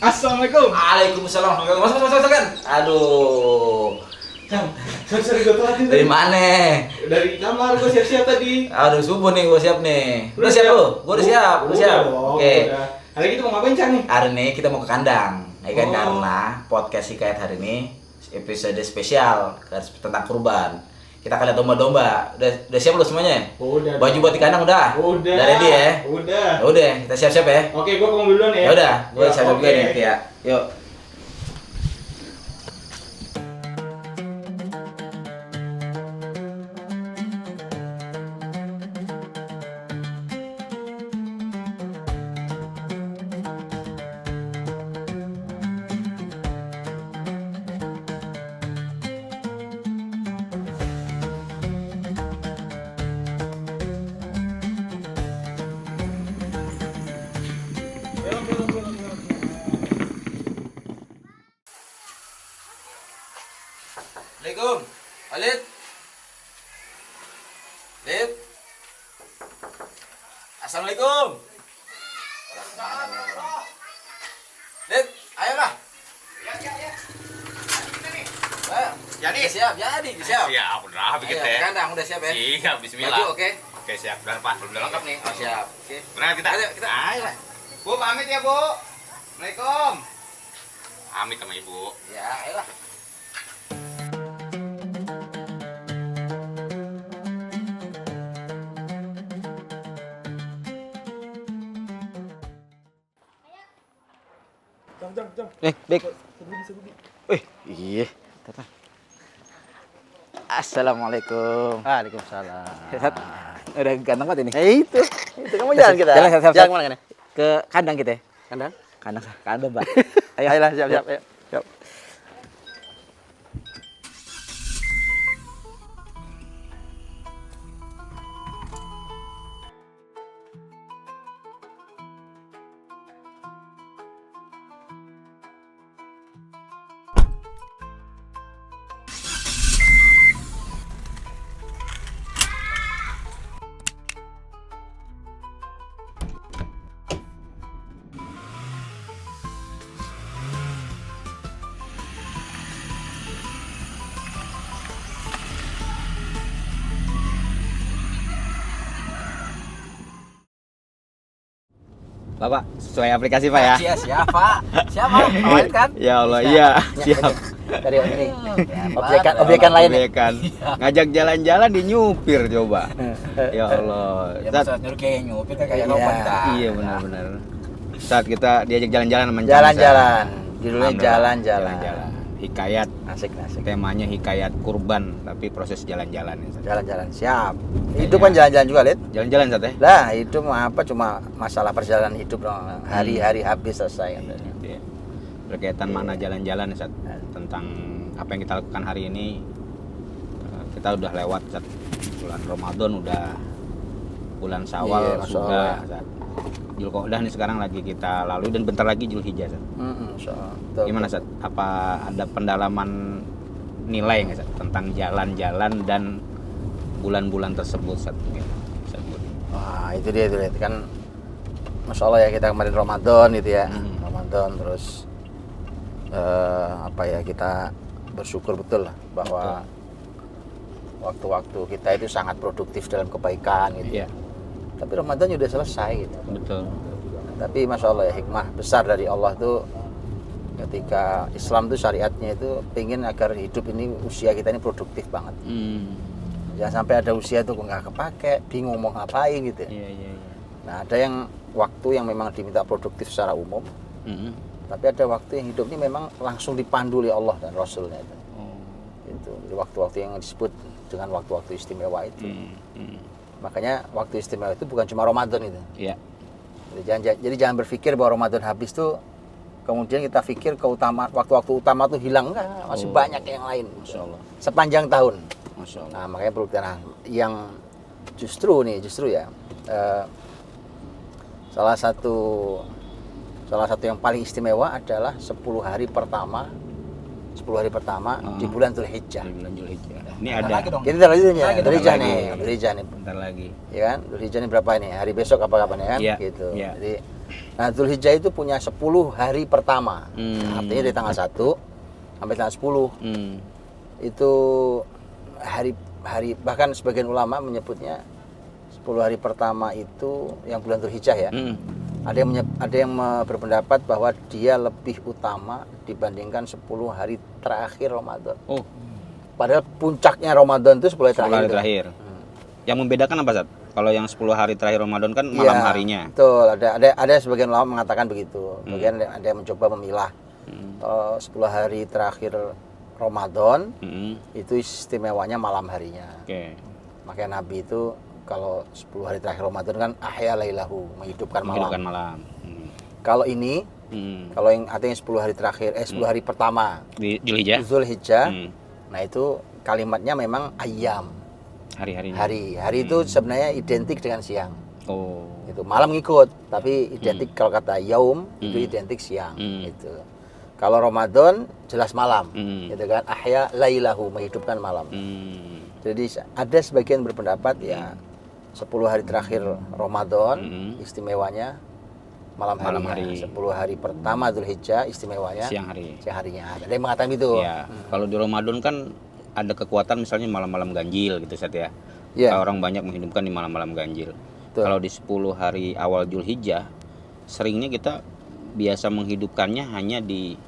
Assalamualaikum. Waalaikumsalam. Masuk kan? Aduh. Sorry gue telat ini. Dari mana? Dari kamar gue siap-siap tadi. Aduh, subuh nih gue siap nih. Udah siap lu? Gue udah siap. Udah siap. Oke. Hari ini kita mau ngapain, Cang nih? Hari ini kita mau ke kandang. Ya kan, karena podcast Hikayat hari ini episode spesial tentang kurban. Kita akan lihat domba-domba. Udah siap lu semuanya? Udah. Baju buat di kandang udah? Udah. Udah ready ya? Udah. Udah, kita siap-siap ya. Oke, gue ngomong duluan ya. Ya udah, gue siap-siap juga oke. nih ya. Yuk. Assalamualaikum. Walid. Lid. Assalamualaikum. Lid, ayolah. Ya. Jadi? Siap, jadi siap. Siap, udah Ayo, bikin ke teh. kandang udah siap ya? Siap, bismillah. Baju oke? Oke, siap. Udah, Pak. Udah lengkap nih. Oh, siap. Oke. Berangkat kita. Ayo, kita. Ayolah. Bu, pamit ya, Bu. Assalamualaikum. Pamit sama Ibu. Ya, ayolah. Jam. Bek. Iya. Assalamualaikum. Waalaikumsalam. Sat, udah ganteng banget ini. Itu kamu jalan kita. Jalan, siap. Jalan kemana kan? Ke kandang kita. Kandang. Kandang, Mbak. Ayolah, siap. Ayo. Siap. Bapak, sesuai aplikasi Pak ya? Siapa? Awalnya kan? Ya Allah, iya, siap. Dari ini. Objekan lain. ya? Objekan. Ngajak jalan-jalan di nyupir coba. Ya Allah. Ya Saat, maksudnya nyuruh kayak nyupir kan kayak Iya. rombongan kita. iya benar-benar. Saat kita diajak jalan-jalan sama Jalan-jalan. Judulnya Alhamdulillah, jalan-jalan. Hikayat, Asik. temanya hikayat kurban, tapi proses jalan-jalan. Ya, Sat. Jalan-jalan. Siap. Hidup kan jalan-jalan juga, Lid. Jalan-jalan Sat ya? Lah, itu mah apa cuma masalah perjalanan hidup dong. Hari-hari habis selesai kan. Gitu ya. Berkaitan mana jalan-jalan Sat. Tentang apa yang kita lakukan hari ini, kita udah lewat Sat. Bulan Ramadan udah, bulan Syawal Iya, Masya sudah Allah. Sat. Julkodah nih sekarang lagi kita lalui dan bentar lagi Julhijjah Sat. Betul. Gimana Sat? Apa ada pendalaman nilai nggak Sat tentang jalan-jalan dan bulan-bulan tersebut Sat? Tersebut. Wah, itu dia Lid. Kan Masya Allah ya, kita kemarin Ramadan gitu ya. Hmm. Ramadan terus kita bersyukur betul lah bahwa waktu-waktu kita itu sangat produktif dalam kebaikan gitu. Iya, Tapi Ramadan sudah selesai gitu. betul. Tapi Masya Allah ya, hikmah besar dari Allah tuh ketika Islam tuh syariatnya itu pengen agar hidup ini, usia kita ini produktif banget. Jangan sampai ada usia tuh nggak kepake, bingung mau ngapain gitu. Iya. Nah, ada yang waktu yang memang diminta produktif secara umum, tapi ada waktu yang hidup ini memang langsung dipandu oleh Allah dan Rasulnya itu. Itu jadi waktu-waktu yang disebut dengan waktu-waktu istimewa itu. Makanya waktu istimewa itu bukan cuma Ramadan itu. Iya. Jadi jangan berpikir bahwa Ramadan habis tuh kemudian kita pikir keutamaan waktu-waktu utama tuh hilang, enggak, masih banyak yang lain. Masya Allah. Sepanjang tahun. Masya Allah. Nah, makanya perlu kita yang justru ya salah satu yang paling istimewa adalah 10 hari pertama di bulan Dzulhijjah. Di bulan Julhijjah. Ini Bentar ada lagi dong. Kita lagi nih, Lagi, Dzulhijjah bentar nih, bentar lagi. ya kan? Dzulhijjah ini berapa ini? Hari besok apa kapan ya kan? Iya, Gitu. iya. Jadi Nah, Dzulhijjah itu punya 10 hari pertama. Artinya dari tanggal 1 sampai tanggal 10. Itu hari bahkan sebagian ulama menyebutnya 10 hari pertama itu yang bulan Dzulhijjah ya. Ada yang berpendapat bahwa dia lebih utama dibandingkan 10 hari terakhir Ramadan. Oh, Padahal puncaknya Ramadan itu 10 hari 10 hari terakhir. terakhir. Yang membedakan apa, Zat? Kalau yang 10 hari terakhir Ramadan kan malam Iya, harinya. Betul, ada sebagian ulama mengatakan begitu. Kemudian ada yang mencoba memilah 10 hari terakhir Ramadan itu istimewanya malam harinya. Oke. Makanya Nabi itu kalau 10 hari terakhir Ramadan kan ahya lailahu, menghidupkan malam. Menghidupkan malam. Kalau ini kalau yang artinya 10 hari terakhir 10 hari pertama Di Dzulhijjah, Dzulhijjah. Nah, itu kalimatnya memang ayyam. hari-harinya. Hari itu sebenarnya identik dengan siang. Oh. Itu malam ngikut, tapi identik kalau kata yaum itu identik siang gitu. Kalau Ramadan jelas malam, gitu kan? Ahya lailahu, menghidupkan malam. Jadi ada sebagian berpendapat ya 10 hari terakhir Ramadan istimewanya malam harinya. 10 hari pertama Dzulhijjah istimewanya Siang hari. siang harinya. Ada yang mengatakan gitu. Ya, kalau di Ramadan kan ada kekuatan misalnya malam-malam ganjil gitu Sat ya. Iya. Orang banyak menghidupkan di malam-malam ganjil. Betul. Kalau di 10 hari awal Dzulhijjah seringnya kita biasa menghidupkannya hanya di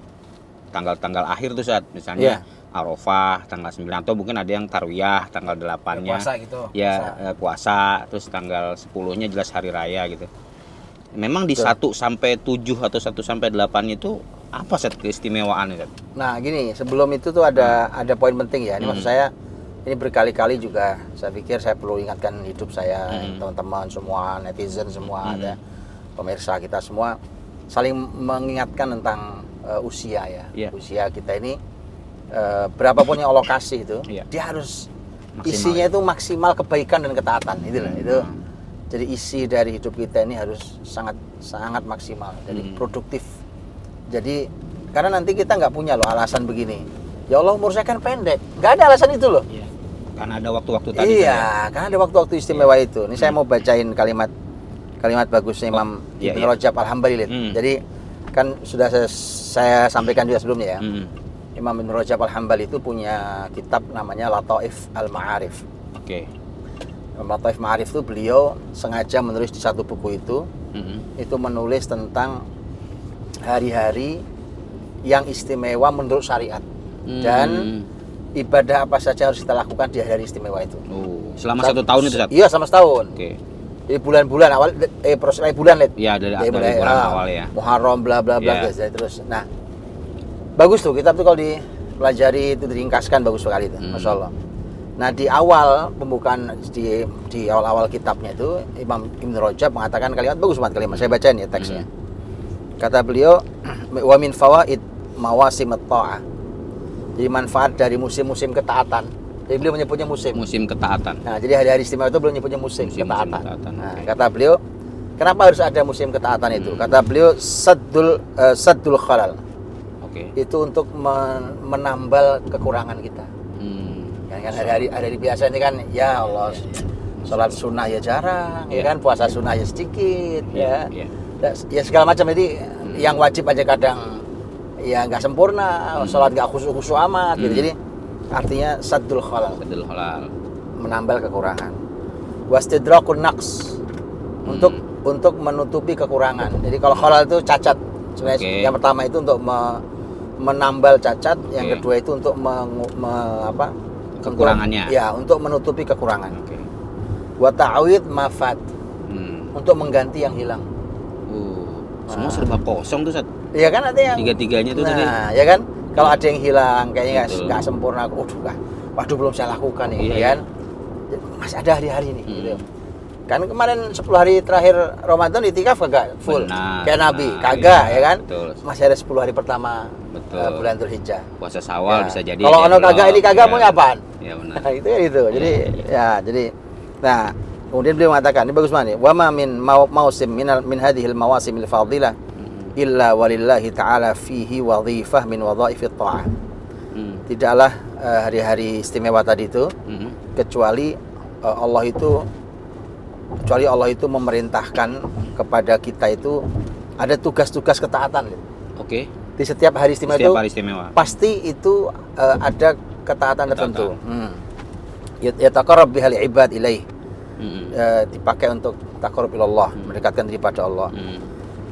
tanggal-tanggal akhir tuh Sat. Misalnya Arafah tanggal 9 atau mungkin ada yang Tarwiyah tanggal 8-nya. Puasa gitu. Ya, puasa, terus tanggal 10-nya jelas hari raya gitu. Memang di 1 sampai 7 atau 1 sampai 8 itu apa Sat keistimewaan Sat? Nah, gini, sebelum itu tuh ada poin penting ya. Ini maksud saya ini berkali-kali juga saya pikir saya perlu ingatkan hidup saya, teman-teman semua, netizen semua, ada pemirsa kita semua saling mengingatkan tentang usia ya. Iya. Usia kita ini berapapun yang Allah kasih itu, dia harus Maksimal, isinya itu maksimal kebaikan dan ketaatan. Itulah itu. Jadi isi dari hidup kita ini harus sangat maksimal, jadi produktif. Jadi karena nanti kita nggak punya loh alasan begini. Ya Allah, umur saya kan pendek. Nggak ada alasan itu loh. Iya. Karena ada waktu-waktu tadi. Iya, karena ada waktu-waktu istimewa itu. Ini saya mau bacain kalimat bagusnya Imam Ibn Rajab Al-Hambali. Jadi kan sudah saya sampaikan juga sebelumnya ya. Imam Ibn Rajab Al-Hambali itu punya kitab namanya Lataif Al-Ma'arif. Oke. Lataif Ma'arif itu beliau sengaja menulis di satu buku itu menulis tentang hari-hari yang istimewa menurut syariat dan ibadah apa saja harus kita lakukan di hari istimewa itu. Oh, selama 1 tahun itu Sat? Iya, selama setahun. Oke. Jadi bulan-bulan awal proses bulan lihat. Iya, dari bulan awal ya. Muharram bla bla bla guys, terus. Nah, bagus tuh kitab tuh kalau dipelajari itu diringkaskan bagus sekali itu. Masya Allah. Nah, di awal pembukaan di awal-awal kitabnya itu Imam Ibn Rajab mengatakan kalimat bagus banget kalimat. Saya bacain ya teksnya. Kata beliau, wa min fawaid mawasim at-ta'ah. Jadi manfaat dari musim-musim ketaatan. Jadi beliau menyebutnya musim. Musim ketaatan. Nah, jadi hari-hari istimewa itu beliau menyebutnya musim ketaatan. ketaatan. Nah, kata beliau, kenapa harus ada musim ketaatan itu? Kata beliau saddul khalal. Oke. Itu untuk menambal kekurangan kita. Kan hari-hari biasa ini kan ya Allah, sholat sunnah ya jarang, ya kan puasa sunnah ya sedikit, ya segala macam. Jadi yang wajib aja kadang ya nggak sempurna, sholat nggak khusyuk amat gitu. Jadi artinya saddul khalal, menambal kekurangan. Wastidrakun naqs, untuk menutupi kekurangan. Jadi kalau khalal itu cacat. Sebenarnya yang pertama itu untuk menambal cacat, yang kedua itu untuk kekurangannya. Untuk menutupi kekurangan. Wa ta'wid mafat. Untuk mengganti yang hilang. Semua serba kosong tuh Sat. Iya kan, artinya tiga-tiganya tuh tadi. Nah, ya kan? Kalau ada yang hilang kayaknya nggak sempurna, waduh belum saya lakukan nih, kan? Masih ada hari-hari ini gitu. Kan kemarin 10 hari terakhir Ramadan itikaf kagak full. Kayak Nabi, kagak ya kan? Betul. Masih ada 10 hari pertama bulan Dzulhijjah. Puasa Syawal bisa jadi. Kalau ono kagak ini kagak mau apaan? Ya benar. Nah, itu. Jadi nah, kemudian beliau mengatakan, ini bagus banget nih. Wa ma min mausim min hadhil mawasimil fadilah illa walillahi ta'ala fihi wadhifah min wadhaifit ta'ah. Tidaklah hari-hari istimewa tadi itu kecuali Allah itu memerintahkan kepada kita itu ada tugas-tugas ketaatan. Oke. Di setiap hari istimewa Setiap itu hari istimewa. pasti itu ada ketaatan tertentu. Yataqarrab bihal ibad ilaih. Dipakai untuk taqarrub ilallah, mendekatkan diri pada Allah.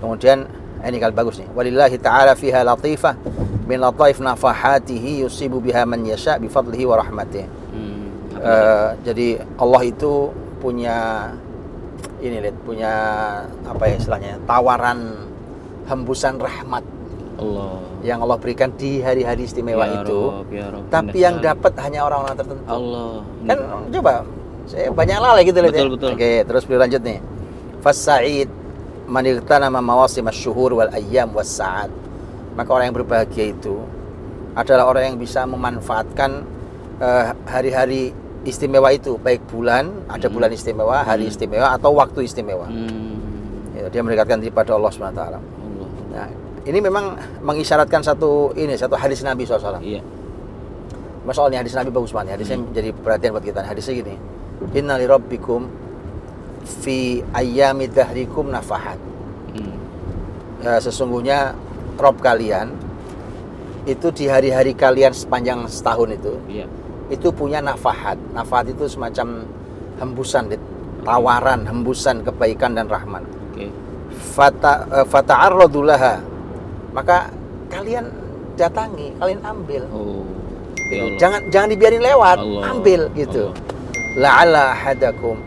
Kemudian ini kali bagus nih. Walillahi ta'ala fiha latifah min lataif nafahatihi yusibu biha man yasha bi fadlihi wa rahmatihi. Jadi Allah itu punya punya apa ya istilahnya? Tawaran hembusan rahmat Allah yang Allah berikan di hari-hari istimewa ya itu. Rob, ya Rob, tapi yang dapat hanya orang-orang tertentu. Allah. Kan coba saya banyak lalai gitu lihat. Betul. Oke, terus beliau lanjut nih. Fas-sa'id man igtanama mawasim asy-syuhur wal ayyam was-sa'at. Maka orang yang berbahagia itu adalah orang yang bisa memanfaatkan hari-hari istimewa itu, baik bulan, ada bulan istimewa, hari istimewa atau waktu istimewa. Ya, dia mendekatkan diri pada Allah Subhanahu wa taala. Nah, ini memang mengisyaratkan satu hadis Nabi SAW. Iya. Masalahnya hadis Nabi bagus banget. Hadisnya jadi perhatian buat kita. Hadisnya gini. Inna li rabbikum fi ayyami dahrikum nafahat. Sesungguhnya Rob kalian itu di hari-hari kalian sepanjang setahun itu. Iya. Itu punya nafahat. Nafahat itu semacam hembusan, tawaran, hembusan kebaikan dan rahmat. Oke. Fata'arradu laha. Maka kalian datangi, kalian ambil. Oh. Ya Allah. Jangan dibiarin lewat, Allah. ambil gitu. La'alla ahadakum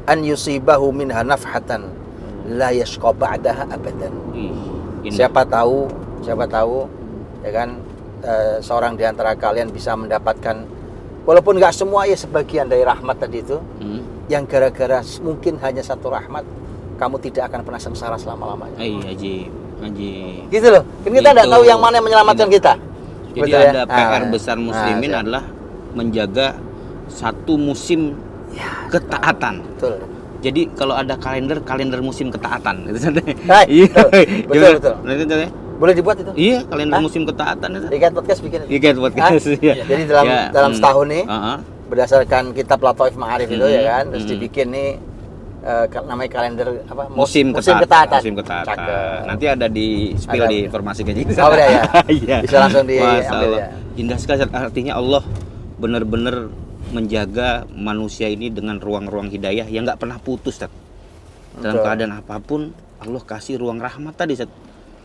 an yusibahu minha nafhatan la yashqa ba'daha abadan. Siapa tahu ya kan seorang di antara kalian bisa mendapatkan walaupun nggak semua ya sebagian dari rahmat tadi itu yang gara-gara mungkin hanya satu rahmat kamu tidak akan pernah sengsara selama-lamanya. Ajib. Gitu loh. Kan kita tidak tahu yang mana yang menyelamatkan kita. Jadi betul ada ya? PR besar muslimin adalah menjaga satu musim ketaatan. Betul. Jadi kalau ada kalender musim ketaatan gitu. Hai, Iya. betul. Nah, boleh dibuat itu? iya, kalender musim ketaatan itu. Ikat podcast bikin itu. Ikat podcast. Iya. Jadi dalam setahun nih berdasarkan kitab Lataif Ma'arif itu ya kan, terus dibikin nih namanya kalender apa? Musim ketaatan. Musim ketaatan. Cakep. Nanti ada di spill di informasi kayak gitu. Oh, udah ya. Iya. Bisa langsung diambil ya. Indah sekali, artinya Allah benar-benar menjaga manusia ini dengan ruang-ruang hidayah yang nggak pernah putus, Ustaz. Dalam keadaan apapun Allah kasih ruang rahmat tadi, Ustaz.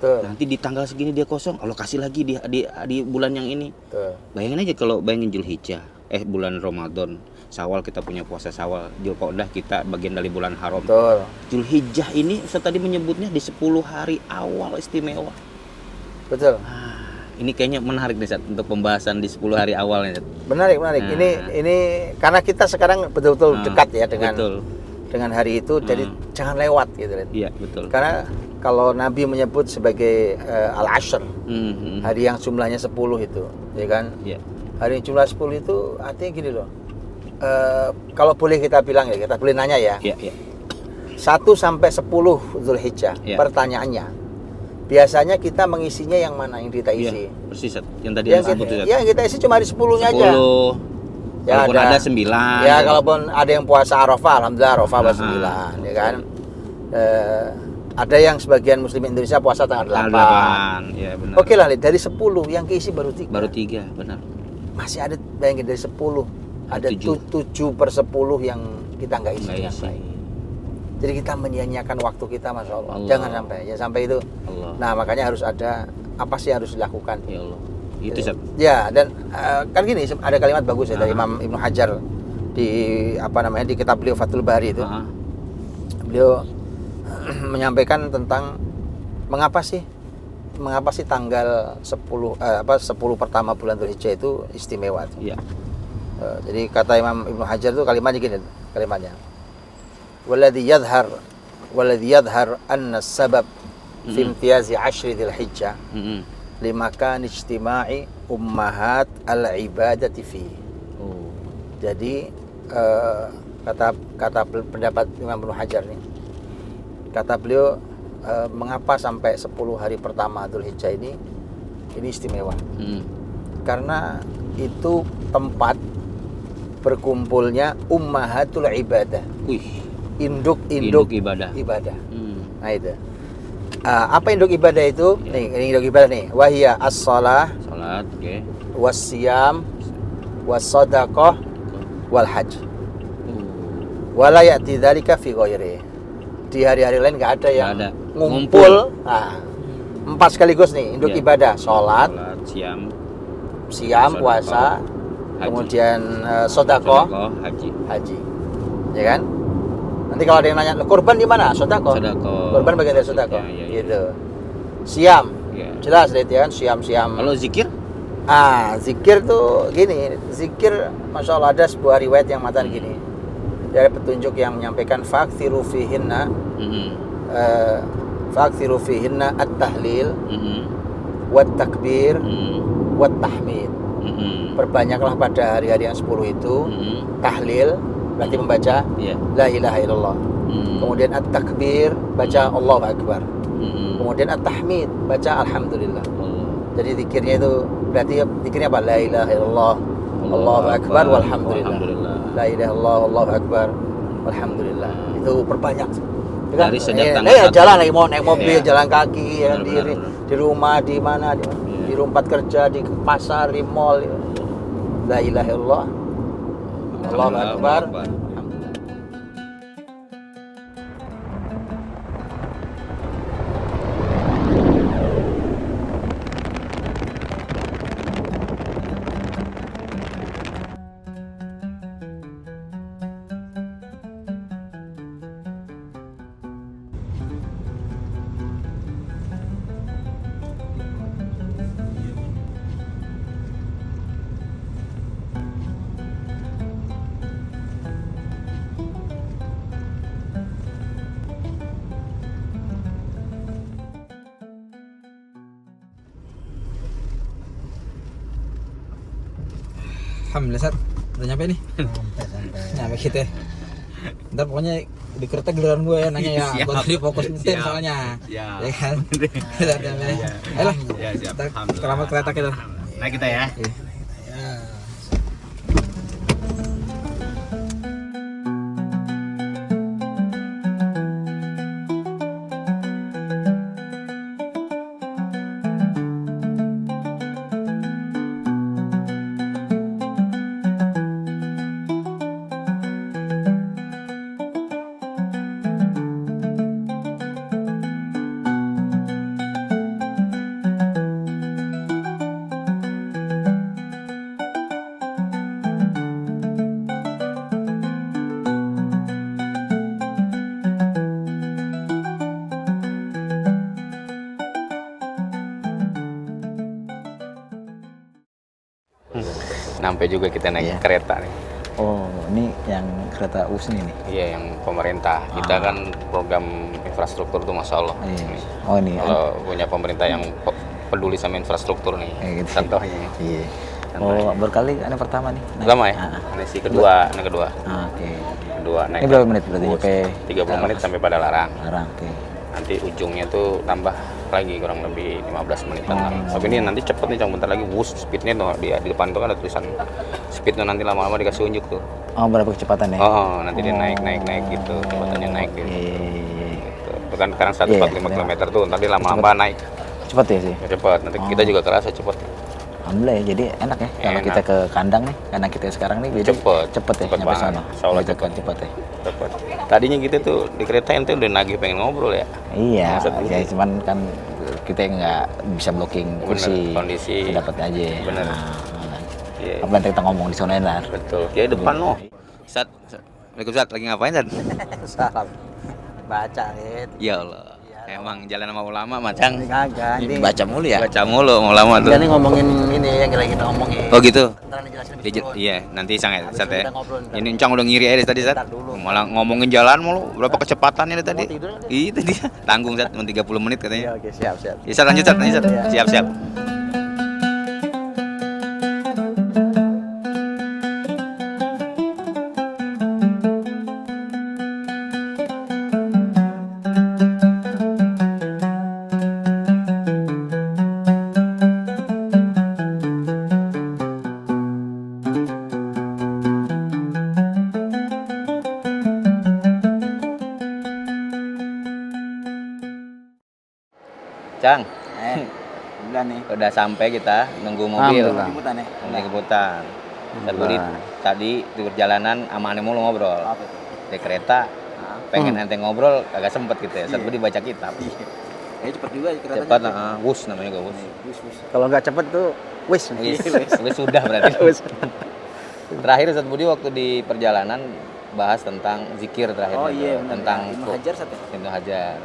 Nanti di tanggal segini dia kosong, Allah kasih lagi di bulan yang ini. Bayangin aja kalau Dzulhijjah, bulan Ramadan, Syawal kita punya puasa Syawal, Dzulqa'dah kita bagian dari bulan haram. Dzulhijjah ini Ustaz tadi menyebutnya di 10 hari awal istimewa. Betul. Ini kayaknya menarik nih, Ustaz, untuk pembahasan di 10 hari awalnya, Ustaz. Menarik. Ini karena kita sekarang betul-betul dekat ya dengan hari itu, jadi jangan lewat gitu kan. Iya, betul. Karena kalau Nabi menyebut sebagai al-ashr, hari yang jumlahnya 10 itu, ya kan? Iya. Hari yang jumlah 10 itu artinya gini loh. Kalau boleh kita bilang ya, kita boleh nanya ya. Iya. 1 sampai 10 Dzulhijjah. Pertanyaannya, biasanya kita mengisinya yang mana yang kita isi? Iya, persis, Ustaz. Yang tadi yang disebut, Ustaz. yang kita isi cuma hari 10-nya aja. 10. Ya, walaupun ada 9. Ya, kalaupun ada yang puasa Arafah, alhamdulillah Arafah 9, ya kan? Ada yang sebagian muslim Indonesia puasa tanggal 8. Ya, benar. Oke lah, dari 10 yang keisi baru 3. Baru 3, benar. Masih ada, bayangin dari 10 ada 7/10 yang kita nggak isi dengan baik. Jadi kita menyia-nyiakan waktu kita, Masya Allah. Jangan sampai itu. Allah. Nah, makanya harus ada apa sih harus dilakukan. Ya Allah. Itu, Ustaz. Ya, dan kan gini, ada kalimat bagus ya dari Imam Ibnu Hajar di di kitab beliau Fathul Bari itu. Beliau menyampaikan tentang mengapa sih tanggal 10 pertama bulan Dzulhijjah itu istimewa itu. Iya. Jadi kata Imam Ibnu Hajar itu kalimatnya gini, Waladhi yadhar anna sabab fi imtiyazi 10 Dzulhijjah limakan ijtima'i ummahat al-ibadati fi. Jadi kata pendapat Imam Ibnu Hajar nih, kata beliau mengapa sampai 10 hari pertama Dzulhijjah ini istimewa? Karena itu tempat berkumpulnya ummahatul ibadah. Wih. Induk ibadah. Nah itu. Apa induk ibadah itu? Nih, ini induk ibadah nih. Wahia as-shalah Salat, oke. was-siyam was-shadaqah wal hajj. Wala ya'ti dzalika fi ghairi. Di hari-hari lain nggak ada yang Nggak ada. ngumpul. Nah, 4 sekaligus nih induk Iya. ibadah. Salat, Salat, siam, siam, Sedekah, puasa, haji. kemudian sedekah, haji. haji. Ya kan? Nanti kalau ada yang nanya, kurban di mana? Sedekah. Sedekah. Kurban bagian dari sedekah. Ya, ya, ya. Gitu. Siam. Iya. Jelas deh ya kan, siam-siam. Kalau zikir? Zikir tuh gini, zikir Masya Allah ada sebuah riwayat yang matan gini. Dari petunjuk yang menyampaikan fakthiru fihinna fakthiru fihinna at-tahlil wat takbir wat tahmid. Perbanyaklah pada hari-hari yang 10 itu tahlil, berarti membaca Iya. la ilaha illallah. Kemudian at-takbir, baca Allahu akbar. Kemudian at-tahmid, baca alhamdulillah. Jadi zikirnya itu berarti zikirnya apa? La ilaha illallah, Allahu akbar, walhamdulillah. La ilaha illallah, Allahu akbar, walhamdulillah. Itu perbanyak. Dari sejak tanggal ya, 1. jalan lagi mau naik mobil, Iya. jalan kaki, ya, Benar. di rumah, di mana, di tempat kerja, di pasar, di mall. Ya. La ilaha illallah, Allahu akbar. Alhamdulillah. Alhamdulillah Sat, udah nyampe nih. Nyampe kita. Ntar pokoknya di kereta giliran gue ya nanya ya. Siap. Gue tadi fokus nyetir Siap. soalnya. Siap. Ya kan. Udah nyampe. Ayolah. Ya, siap. Kita Alhamdulillah. selamat kereta kita. Nah kita ya. Sampai juga kita naik Iya. kereta nih. Oh, ini yang kereta USNI nih. Iya, yang pemerintah. Kita kan program infrastruktur tuh Masya Allah. Iya. Nih. Oh, ini. Kalau punya pemerintah yang peduli sama infrastruktur nih. Gitu. Contohnya. Iya. Contohnya. Oh, berkali ini pertama nih. naik? Pertama ya? Ah, Ini sih kedua, ini kedua. Oke. Kedua naik. Ini berapa menit berarti nyampe 30 menit sampai pada Larang. Larang? Oke. Nanti ujungnya tuh tambah lagi kurang lebih 15 menit Oh. Tapi ini nanti cepet nih, cuma bentar lagi wush speednya tuh di depan tuh kan ada tulisan speednya, nanti lama-lama dikasih unjuk tuh. Oh, berapa kecepatan ya? Oh, nanti dia naik gitu, kecepatannya naik gitu. Iya. Gitu. Itu kan sekarang 145 Iya, km tuh, nanti lama-lama naik. Cepet ya sih? Cepet, nanti kita juga kerasa cepet. Alhamdulillah ya, jadi enak ya kalau Enak. kita ke kandang nih, karena kita sekarang nih jadi Cepet. cepet ya Cepet nyampe banget. sana. Insya Allah Gitu kan, cepet. cepet ya. Cepet. Tadinya gitu tuh di kereta ente udah nagih pengen ngobrol ya. Iya, Maksud ya gitu. cuman kan kita nggak bisa blocking Bener, kursi, kondisi. dapat aja. Bener. Nah, Iya. apa yang kita ngomong di sana enak. Betul. Ya depan loh. Sat, Waalaikumsalam, lagi ngapain Sat? Salam. Baca gitu. Ya Allah. Emang jalan sama ulama macang. Kagak, ini Baca mulu ya. Baca mulu ulama tuh. kita nih ngomongin ini yang lagi kita omongin. Oh gitu. Ntar dijelasin lebih Iya, dulu. iya, nanti Sang ya, Habis Sat itu ya. kita ngobrol ntar. Ini Encang udah ngiri aja tadi Sat. Ntar dulu. Malah ngomongin jalan mulu, berapa kecepatannya tadi? Mau tidur nggak? Iya tadi. Tanggung Sat, mau 30 menit Iya, katanya. oke, siap. Ya Sat, lanjut Sat, lanjut Sat. Iya. Siap-siap. Kang. Udah nih. Udah sampai kita nunggu mobil. Alhamdulillah. Jemputan ya. Nunggu jemputan. Ustaz Budi tadi di perjalanan sama Ane mulu ngobrol. Apa itu? Di kereta pengen ente ngobrol kagak sempet gitu ya. Ustaz Budi baca kitab. Ya cepet juga keretanya. Cepat, wus namanya juga wus. Kalau nggak cepet tuh wis. Wis sudah berarti. Terakhir Ustaz Budi waktu di perjalanan bahas tentang zikir terakhir. Oh iya, tentang Ibnu Hajar satu. Ibnu Hajar.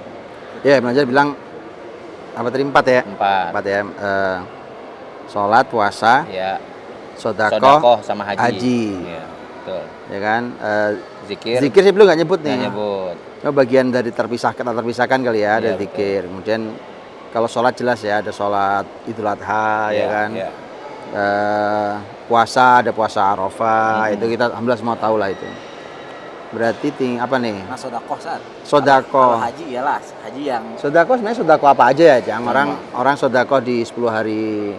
Ya, Ibnu Hajar bilang apa tadi 4 ya? 4. 4 ya. Sholat, puasa, Ya. sodakoh, Sodakoh sama haji. haji. Iya, betul. Ya kan? Zikir. Zikir sih belum nggak nyebut nih. Nggak nyebut. Oh, bagian dari terpisahkan kali ya, ada Iya, zikir. Kemudian kalau sholat jelas ya, ada sholat Idul Adha ya Iya, kan. iya. Puasa ada puasa Arafah, itu kita alhamdulillah semua tahu lah itu. Berarti apa nih? Nah, sodakoh saat. Sodakoh. Kalau haji iyalah, haji yang Sodakoh sebenarnya sodakoh apa aja ya, Cang? Orang sodakoh di 10 hari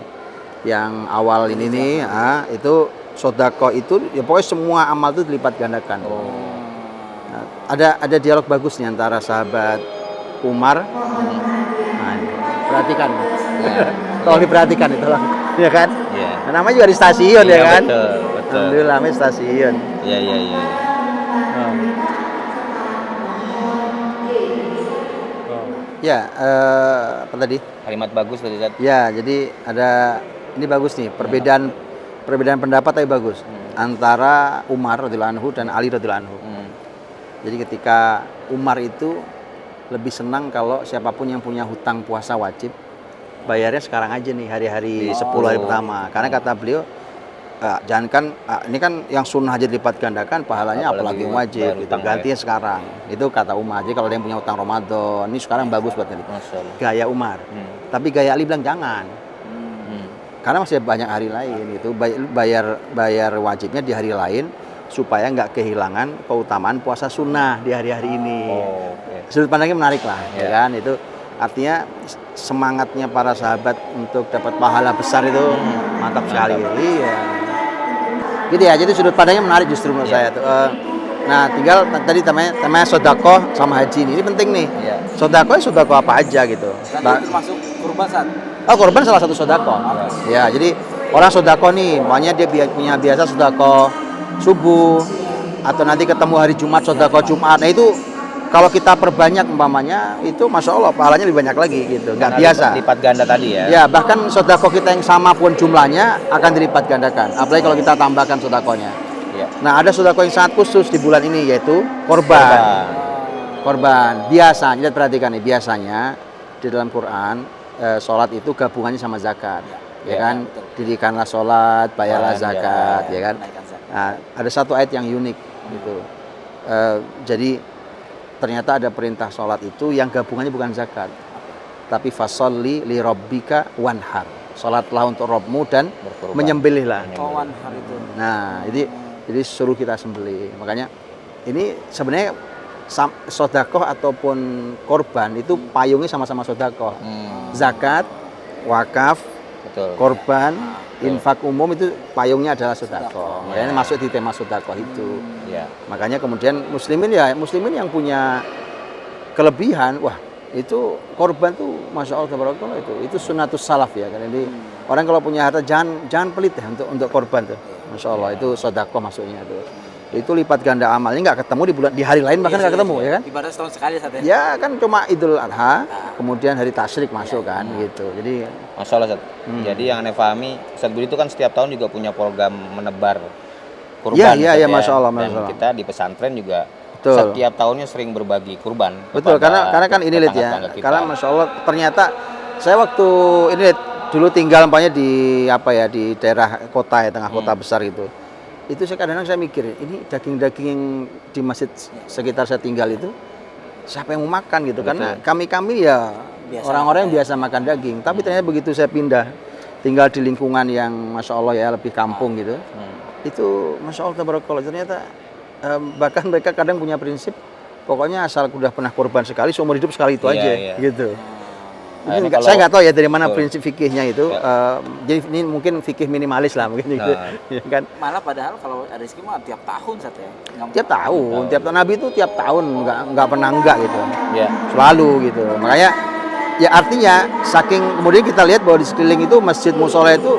yang awal ini nih, itu sodakoh itu ya pokoknya semua amal itu dilipat gandakan. Nah, ada dialog bagus nih antara sahabat Umar. Nah, ini, perhatikan. Tolong diperhatikan itu lah, ya kan? Iya. Nah, namanya juga di stasiun ya kan? Betul, betul. Alhamdulillah namanya stasiun. Iya, iya, iya. Ya, apa tadi? Kalimat bagus tadi Ustaz. Ya, jadi ada ini bagus nih, perbedaan pendapat tapi bagus antara Umar radhiyallahu anhu dan Ali radhiyallahu anhu. Jadi ketika Umar itu lebih senang kalau siapapun yang punya hutang puasa wajib bayarnya sekarang aja nih hari-hari 10 hari pertama. Karena kata beliau jangankan ini kan yang sunnah aja dilipat gandakan pahalanya apalagi yang wajib bayar gitu. hutang, Gantinya sekarang. Itu kata Umar. Jadi kalau ada yang punya hutang Ramadan, ini sekarang bagus buat ini. Masya Allah. Gaya Umar. Tapi gaya Ali bilang jangan. Karena masih banyak hari lain itu bayar wajibnya di hari lain supaya nggak kehilangan keutamaan puasa sunnah di hari-hari ini. Oke. Sudut pandangnya menarik lah, ya kan? Itu artinya semangatnya para sahabat untuk dapat pahala besar itu mantap sekali. Iya. Gitu ya. Jadi sudut pandangnya menarik justru menurut saya tuh. Nah, tinggal tadi temanya sodakoh sama haji ini penting nih. Iya. Sodakoh apa aja gitu. nanti termasuk kurban saat. Oh, korban salah satu sodakoh. Ya, jadi orang sodakoh nih, makanya dia punya biasa sodakoh subuh atau nanti ketemu hari Jumat sodakoh Jumat. Nah itu kalau kita perbanyak umpamanya itu masya Allah pahalanya lebih banyak lagi gitu. Nggak biasa. Lipat ganda tadi ya. Ya, bahkan sodakoh kita yang sama pun jumlahnya akan dilipat gandakan. Apalagi kalau kita tambahkan sodakohnya. Iya. Nah, ada sodakoh yang sangat khusus di bulan ini yaitu korban. Korban. Biasanya, lihat perhatikan nih, biasanya di dalam Quran sholat itu gabungannya sama zakat, ya kan? Dirikanlah sholat, bayarlah zakat, ya kan? Nah, ada satu ayat yang unik gitu. Jadi ternyata ada perintah sholat itu yang gabungannya bukan zakat, tapi fasolli li rabbika wanhar. Sholatlah untuk Robmu dan Berkorban. menyembelihlah. Wanhar itu. Nah, jadi suruh kita sembelih. Makanya ini sebenarnya sodakoh ataupun korban itu payungnya sama-sama sodakoh. Zakat, wakaf, Betul. korban, infak umum itu payungnya adalah sodakoh. Makanya masuk di tema sodakoh itu. Iya. Makanya kemudian muslimin yang punya kelebihan, wah itu korban tuh masya Allah tabarakallah itu sunnatus salaf ya. Karena jadi orang kalau punya harta jangan pelit ya untuk korban tuh. Masya Allah itu sodakoh masuknya tuh. Itu lipat ganda amalnya nggak ketemu di hari lain bahkan nggak ketemu ya kan? Ibadah setahun sekali saat ya. Ya kan cuma Idul Adha, kemudian hari Tasyrik masuk kan gitu. Jadi Masya Allah Ustaz. Jadi yang Anda pahami, Ustaz Budi itu kan setiap tahun juga punya program menebar kurban. Iya, Ustaz, iya, Masya Allah, Dan Masya Allah. kita di pesantren juga Betul. setiap tahunnya sering berbagi kurban. betul kepada karena kan ini lihat ya. tetangga-tetangga kita. Karena Masya Allah ternyata saya waktu ini lihat dulu tinggal umpamanya di di daerah kota ya, tengah kota besar itu. Itu kadang-kadang saya mikir, ini daging-daging yang di masjid sekitar saya tinggal itu siapa yang mau makan gitu. Karena kami ya Biasa orang-orang yang biasa makan daging. Tapi ternyata begitu saya pindah tinggal di lingkungan yang Masya Allah ya lebih kampung gitu, itu Masya Allah tabarakallah, ternyata bahkan mereka kadang punya prinsip pokoknya asal udah pernah korban sekali seumur hidup sekali itu Iya, aja iya. gitu. Nah, ini Saya nggak tahu ya dari mana Betul. prinsip fikihnya itu. Jadi ini mungkin fikih minimalis lah mungkin gitu, ya kan? Malah padahal kalau ada rezeki mah tiap tahun saat ya. Tiap tahun Nabi itu tiap tahun nggak pernah enggak gitu, Iya. selalu gitu. Makanya ya artinya saking kemudian kita lihat bahwa di sekeliling itu masjid musola itu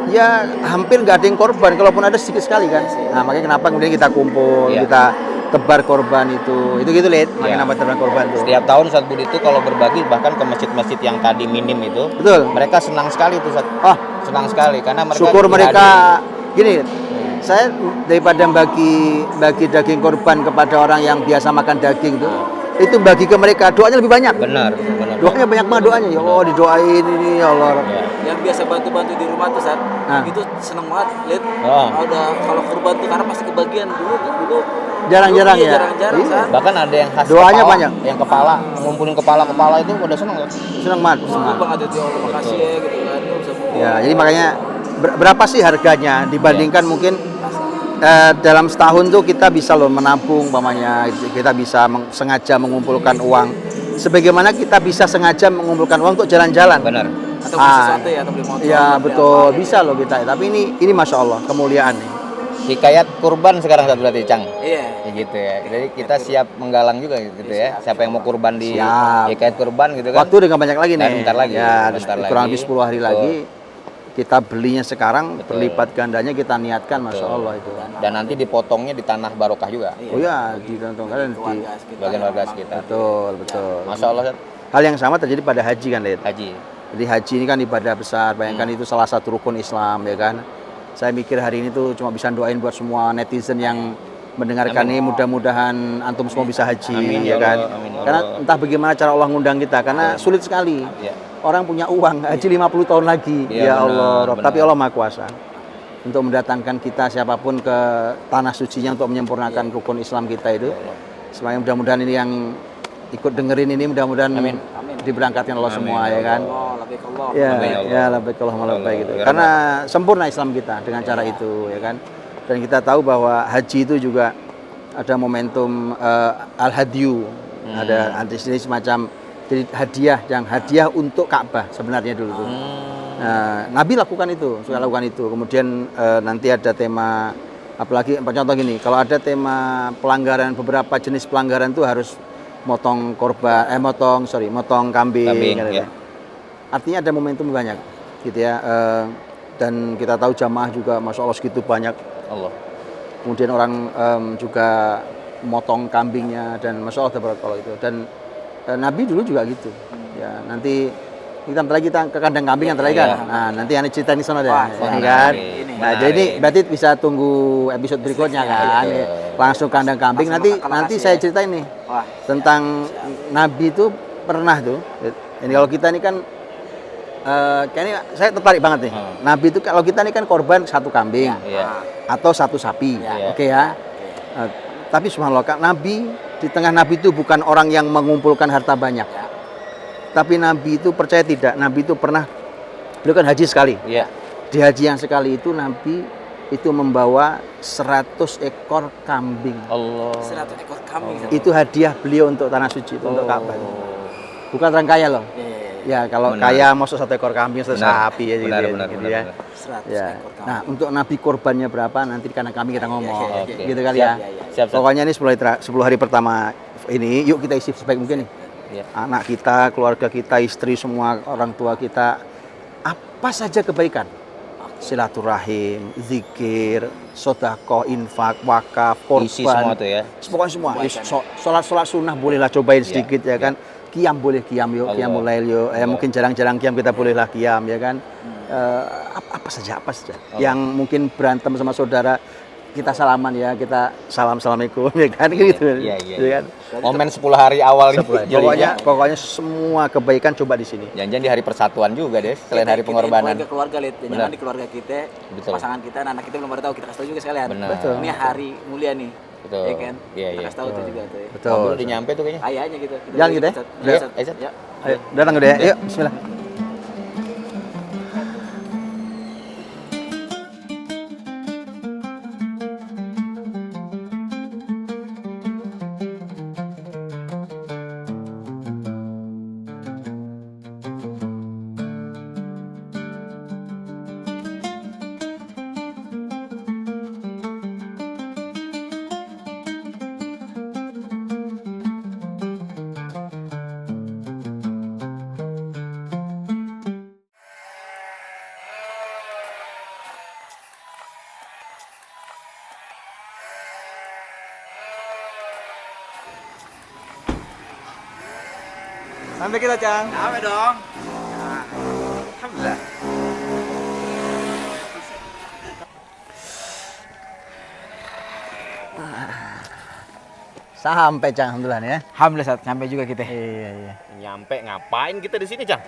ya hampir nggak ada yang korban, kalaupun ada sedikit sekali kan. Nah makanya kenapa kemudian kita kumpul, Iya. kita tebar korban itu gitu lihat, makanya Iya. kenapa tebar korban tuh. Setiap tahun Ustaz Budi itu kalau berbagi bahkan ke masjid-masjid yang tadi minim itu, Betul. mereka senang sekali tuh Ustaz. Oh, Senang sekali karena mereka syukur mereka dihadiri. gini. Saya daripada bagi daging korban kepada orang yang biasa makan daging itu bagi ke mereka doanya lebih banyak. Benar. Doanya banyak banget doanya. Ya Allah didoain ini ya Allah. Ya. Yang biasa bantu-bantu di rumah tuh saat Nah. itu seneng banget lihat Oh. ada kalau kurban tuh karena pasti kebagian dulu Jarang-jarang iya, ya. jarang-jarang Iya. Sat. Bahkan ada yang khas Doanya kepala, banyak. yang kepala ngumpulin kepala itu udah seneng kan? Senang banget, Seneng senang. banget itu ya Allah makasih ya gitu kan nggak usah mungkin. Ya, jadi makanya berapa sih harganya dibandingkan mungkin dalam setahun tuh kita bisa loh menabung umpamanya kita bisa sengaja mengumpulkan uang sebagaimana kita bisa sengaja mengumpulkan uang untuk jalan-jalan. Benar. Atau beli sesuatu ya atau beli motor. Iya beli betul apa. bisa loh kita. Tapi ini masya Allah kemuliaan nih. Hikayat kurban sekarang Ustaz berarti Cang. Iya. Ya gitu ya. Jadi kita siap menggalang juga gitu ya. Siapa yang mau kurban di Siap. hikayat kurban gitu kan? Waktu udah nggak banyak lagi nih. Dan bentar lagi, Ya bentar kurang lagi. lebih 10 hari Betul. lagi kita belinya sekarang Betul. berlipat gandanya kita niatkan masya Allah itu kan. Dan nanti dipotongnya di tanah barokah juga. Oh ya di kantong kalian di Keluarga sekitar. Bagian warga sekitar. betul. Masya Allah Ustaz. Hal yang sama terjadi pada haji kan, Lid. Haji. Jadi haji ini kan ibadah besar, bayangkan itu salah satu rukun Islam ya kan. Saya mikir hari ini tuh cuma bisa doain buat semua netizen yang mendengarkan ini mudah-mudahan antum semua bisa haji Amin, ya ya kan. Allah, amin, ya Karena Allah. entah bagaimana cara Allah ngundang kita karena sulit sekali. Ya. Orang punya uang haji 50 tahun lagi. Iya, Ya benar, Allah, Rob. benar. Tapi Allah Maha Kuasa. Untuk mendatangkan kita siapapun ke tanah sucinya untuk menyempurnakan rukun Islam kita itu. Semuanya mudah-mudahan ini yang ikut dengerin ini mudah-mudahan Amin. diberangkatkan Allah semua ya kan. Allah, labbaik Allah. Ya, Amin, ya Allah. ya labbaik Allahumma labbaik gitu. Ya, Karena sempurna Islam kita dengan cara itu ya kan. Dan kita tahu bahwa haji itu juga ada momentum al-hadyu. Ada sini semacam jadi hadiah untuk Ka'bah sebenarnya dulu tuh. Nah, Nabi lakukan itu, suka lakukan itu. Kemudian nanti ada tema apalagi contoh gini, kalau ada tema pelanggaran beberapa jenis pelanggaran itu harus motong motong kambing gitu. ya. Artinya ada momentum banyak gitu ya. Dan kita tahu jamaah juga Masya Allah segitu banyak. Allah. Kemudian orang juga motong kambingnya dan Masya Allah tabarakallah itu. Dan Nabi dulu juga gitu. Ya, nanti kita ke kandang kambing antara lagi kan. Nah, nanti aneh cerita di sana deh. Ini kan. Nah, menarik. jadi berarti bisa tunggu episode berikutnya kan. Langsung kandang kambing nanti saya ceritain nih Wah, tentang Nabi itu pernah tuh. Ini kalau kita ini kan kayaknya saya tertarik banget nih. Nabi itu kalau kita ini kan korban satu kambing Iya. atau satu sapi. Iya. Oke ya. Tapi subhanallah Kak, Nabi di tengah Nabi itu bukan orang yang mengumpulkan harta banyak. Tapi Nabi itu percaya tidak, Nabi itu pernah beliau kan haji sekali. Iya. Di haji yang sekali itu Nabi itu membawa 100 ekor kambing. Allah. 100 ekor kambing. Sat. Itu hadiah beliau untuk tanah suci itu untuk Ka'bah. Bukan orang kaya loh. Iya, iya, iya. Ya kalau Benar. kaya masuk 1 ekor kambing, 1 Benar. sapi ya gitu Benar, ya, benar, gitu benar, ya. benar. 100 Ya. ekor kambing. Nah, untuk Nabi korbannya berapa nanti di kandang kambing kita ngomong. Oke. Gitu kali Siap, ya. Siap, Ustaz. Pokoknya ini 10 hari pertama ini yuk kita isi sebaik mungkin nih. Iya. Anak kita, keluarga kita, istri semua, orang tua kita apa saja kebaikan. Silaturahim, zikir, sedekah, infak, wakaf, korban. Isi semua tuh ya. Pokoknya semua. Sholat sunnah bolehlah cobain sedikit ya kan. Qiyam boleh qiyam yuk, Allah. qiyamul lail yuk. Mungkin jarang-jarang qiyam kita bolehlah qiyam ya kan. Apa saja yang mungkin berantem sama saudara kita salaman ya, kita assalamualaikum ya kan gitu. Iya. Ya kan? Momen 10 hari awal ini. Pokoknya semua kebaikan coba di sini. Jangan di hari persatuan juga deh, selain hari pengorbanan. Keluarga lihat, Benar. jangan di keluarga kita, Betul. pasangan kita, anak kita belum pada tahu, kita kasih tahu juga sekalian. Benar. Betul. Ini hari mulia nih. Betul. Ya kan? Iya, Kita iya. kasih tahu tuh juga tuh ya. Betul. Mobil udah nyampe tuh kayaknya. Ayahnya gitu. Kita Jalan beli gitu ya? Sat. Ayo, Sat. ayo, Sat. Ya. Ayo, datang udah ya. Yuk, bismillah. Sampai kita, Cang. Sampai dong. Alhamdulillah. Sampai Cang, alhamdulillah nih ya. Alhamdulillah, Sat. Sampai juga kita. Iya, iya. Nyampe ngapain kita di sini, Cang?